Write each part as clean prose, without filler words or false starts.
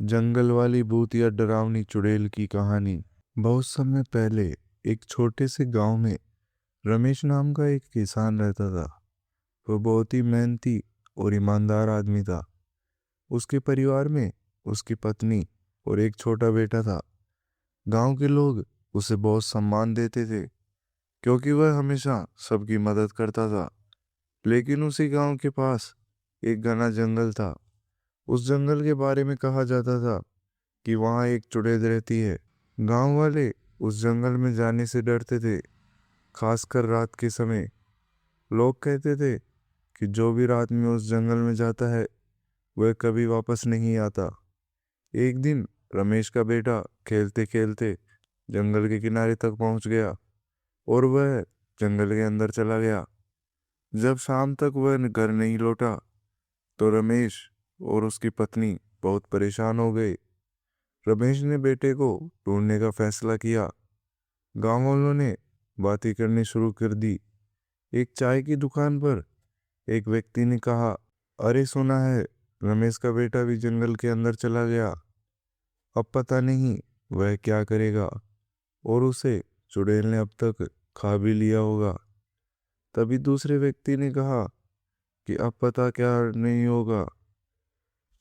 जंगल वाली भूत या डरावनी चुड़ैल की कहानी। बहुत समय पहले एक छोटे से गांव में रमेश नाम का एक किसान रहता था। वह बहुत ही मेहनती और ईमानदार आदमी था। उसके परिवार में उसकी पत्नी और एक छोटा बेटा था। गांव के लोग उसे बहुत सम्मान देते थे क्योंकि वह हमेशा सबकी मदद करता था। लेकिन उसी गांव के पास एक घना जंगल था। उस जंगल के बारे में कहा जाता था कि वहाँ एक चुड़ैल रहती है। गांव वाले उस जंगल में जाने से डरते थे, खासकर रात के समय। लोग कहते थे कि जो भी रात में उस जंगल में जाता है वह कभी वापस नहीं आता। एक दिन रमेश का बेटा खेलते खेलते जंगल के किनारे तक पहुंच गया और वह जंगल के अंदर चला गया। जब शाम तक वह घर नहीं लौटा तो रमेश और उसकी पत्नी बहुत परेशान हो गए। रमेश ने बेटे को ढूंढने का फैसला किया। गांव वालों ने बातें करनी शुरू कर दी। एक चाय की दुकान पर एक व्यक्ति ने कहा, अरे सुना है रमेश का बेटा भी जंगल के अंदर चला गया। अब पता नहीं वह क्या करेगा और उसे चुड़ैल ने अब तक खा भी लिया होगा। तभी दूसरे व्यक्ति ने कहा कि अब पता क्या नहीं होगा,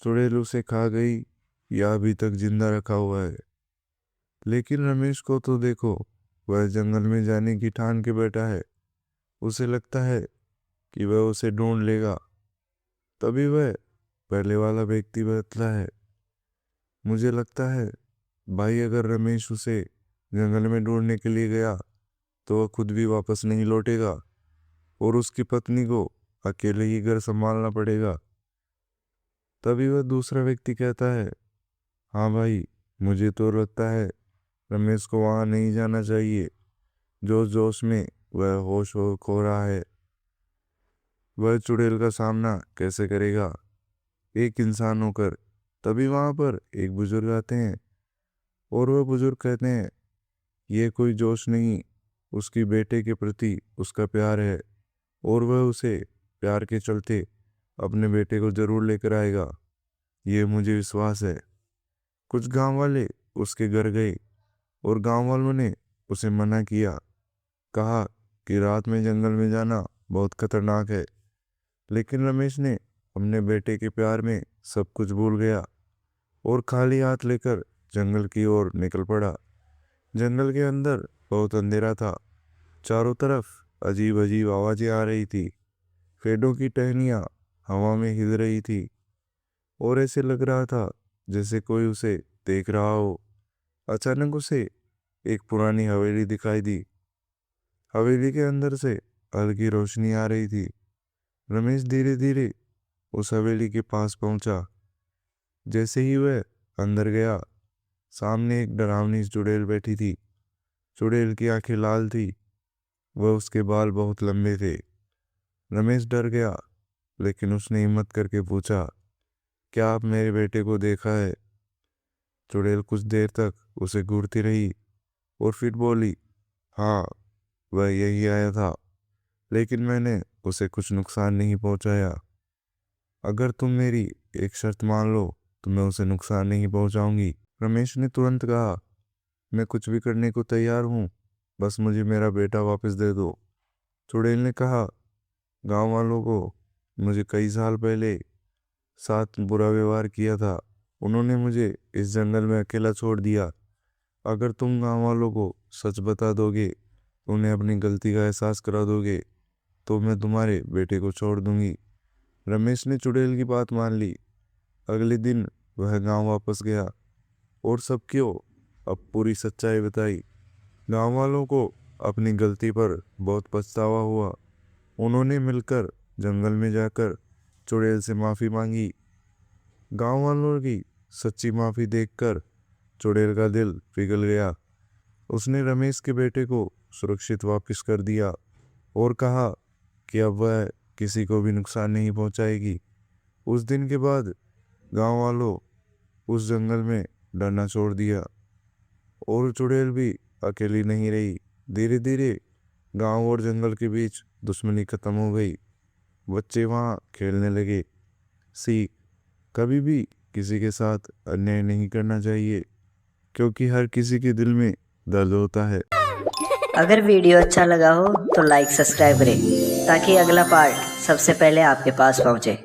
चुड़ैल उसे खा गई या अभी तक जिंदा रखा हुआ है। लेकिन रमेश को तो देखो, वह जंगल में जाने की ठान के बैठा है। उसे लगता है कि वह उसे ढूंढ लेगा। तभी वह पहले वाला व्यक्ति बतला है, मुझे लगता है भाई अगर रमेश उसे जंगल में ढूंढने के लिए गया तो वह खुद भी वापस नहीं लौटेगा और उसकी पत्नी को अकेले ही घर संभालना पड़ेगा। तभी वह दूसरा व्यक्ति कहता है, हाँ भाई, मुझे तो लगता है रमेश को वहां नहीं जाना चाहिए। जोश जोश में वह होश हो खो रहा है। वह चुड़ैल का सामना कैसे करेगा एक इंसान होकर। तभी वहां पर एक बुजुर्ग आते हैं और वह बुजुर्ग कहते हैं, ये कोई जोश नहीं, उसकी बेटे के प्रति उसका प्यार है और वह उसे प्यार के चलते अपने बेटे को जरूर लेकर आएगा, ये मुझे विश्वास है। कुछ गांव वाले उसके घर गए और गांव वालों ने उसे मना किया, कहा कि रात में जंगल में जाना बहुत खतरनाक है। लेकिन रमेश ने अपने बेटे के प्यार में सब कुछ भूल गया और खाली हाथ लेकर जंगल की ओर निकल पड़ा। जंगल के अंदर बहुत अंधेरा था। चारों तरफ अजीब अजीब आवाजें आ रही थी। पेड़ों की टहनियाँ हवा में हिल रही थी और ऐसे लग रहा था जैसे कोई उसे देख रहा हो। अचानक उसे एक पुरानी हवेली दिखाई दी। हवेली के अंदर से हल्की रोशनी आ रही थी। रमेश धीरे धीरे उस हवेली के पास पहुंचा। जैसे ही वह अंदर गया, सामने एक डरावनी चुड़ैल बैठी थी। चुड़ैल की आंखें लाल थी, वह उसके बाल बहुत लंबे थे। रमेश डर गया, लेकिन उसने हिम्मत करके पूछा, क्या आप मेरे बेटे को देखा है? चुड़ैल कुछ देर तक उसे घूरती रही और फिर बोली, हाँ, वह यही आया था, लेकिन मैंने उसे कुछ नुकसान नहीं पहुंचाया। अगर तुम मेरी एक शर्त मान लो तो मैं उसे नुकसान नहीं पहुंचाऊंगी। रमेश ने तुरंत कहा, मैं कुछ भी करने को तैयार हूँ, बस मुझे मेरा बेटा वापस दे दो। चुड़ैल ने कहा, गांव वालों को मुझे कई साल पहले साथ बुरा व्यवहार किया था। उन्होंने मुझे इस जंगल में अकेला छोड़ दिया। अगर तुम गांव वालों को सच बता दोगे, उन्हें अपनी गलती का एहसास करा दोगे, तो मैं तुम्हारे बेटे को छोड़ दूंगी। रमेश ने चुड़ैल की बात मान ली। अगले दिन वह गांव वापस गया और सबको अब पूरी सच्चाई बताई। गांव वालों को अपनी गलती पर बहुत पछतावा हुआ। उन्होंने मिलकर जंगल में जाकर चुड़ैल से माफी मांगी। गांव वालों की सच्ची माफी देखकर चुड़ैल का दिल पिघल गया। उसने रमेश के बेटे को सुरक्षित वापस कर दिया और कहा कि अब वह किसी को भी नुकसान नहीं पहुंचाएगी। उस दिन के बाद गांव वालों उस जंगल में डरना छोड़ दिया और चुड़ैल भी अकेली नहीं रही। धीरे धीरे गांव और जंगल के बीच दुश्मनी खत्म हो गई। बच्चे वहाँ खेलने लगे। सीख, कभी भी किसी के साथ अन्याय नहीं करना चाहिए, क्योंकि हर किसी के दिल में दर्द होता है। अगर वीडियो अच्छा लगा हो तो लाइक सब्सक्राइब करें ताकि अगला पार्ट सबसे पहले आपके पास पहुंचे।